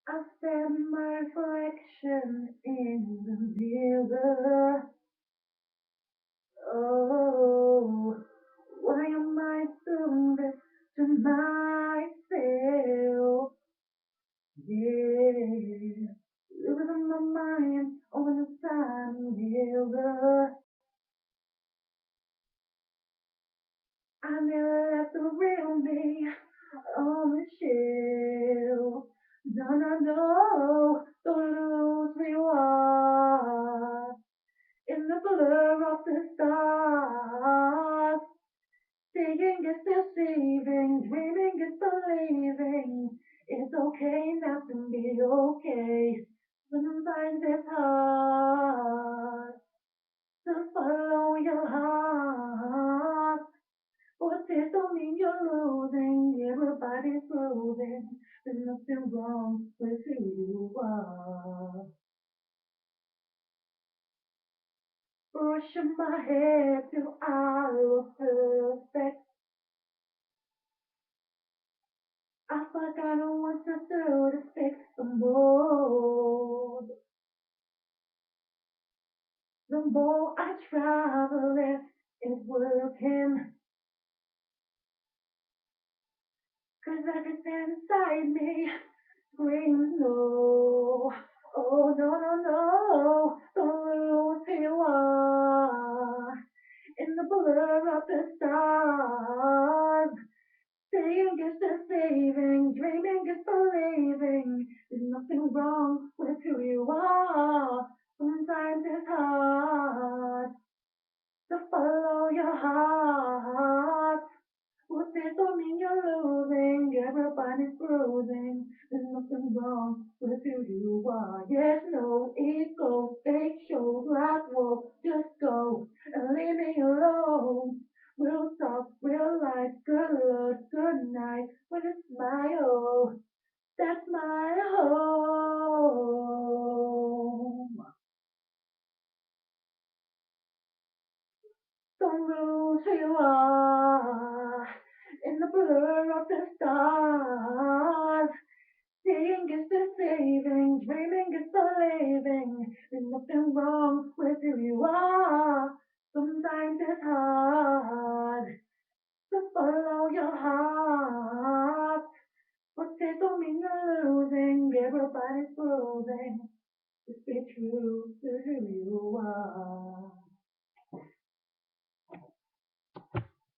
I stare at my reflection in the mirror. Oh, why am I doing this to myself? Yeah, living in my mind on the sun mirror. I never left the real me on the shelf. No, no, no, don't lose me one in the blur of the stars. Seeing is deceiving, dreaming is believing. It's okay not to be okay. Sometimes it's hard to follow your heart. But this don't mean you're losing. Everybody's losing. There's nothing wrong with who you are. Brushing my hair till I look perfect. I forgot what to do to fix the mood. The more I try, the less it's working. 'Cause everything inside me screams no. Oh no, no, no, don't lose who you are. In the blur of the stars, seeing is deceiving, dreaming is believing. There's nothing wrong with who you are. Sometimes it's hard to follow your heart. But this don't mean you're losing. Everybody's bruising. There's nothing wrong with who you are. Yes, no ego, fake show, like whoa, just go and leave me alone. Real talk, real life, good luck, good night with a smile. That's my home. Don't lose who you are in the blur of the stars. Seeing is deceiving, dreaming is believing. There's nothing wrong with who you are. Sometimes it's hard to follow your heart, but this don't mean you're losing. Everybody's losing. Just be true to who you are.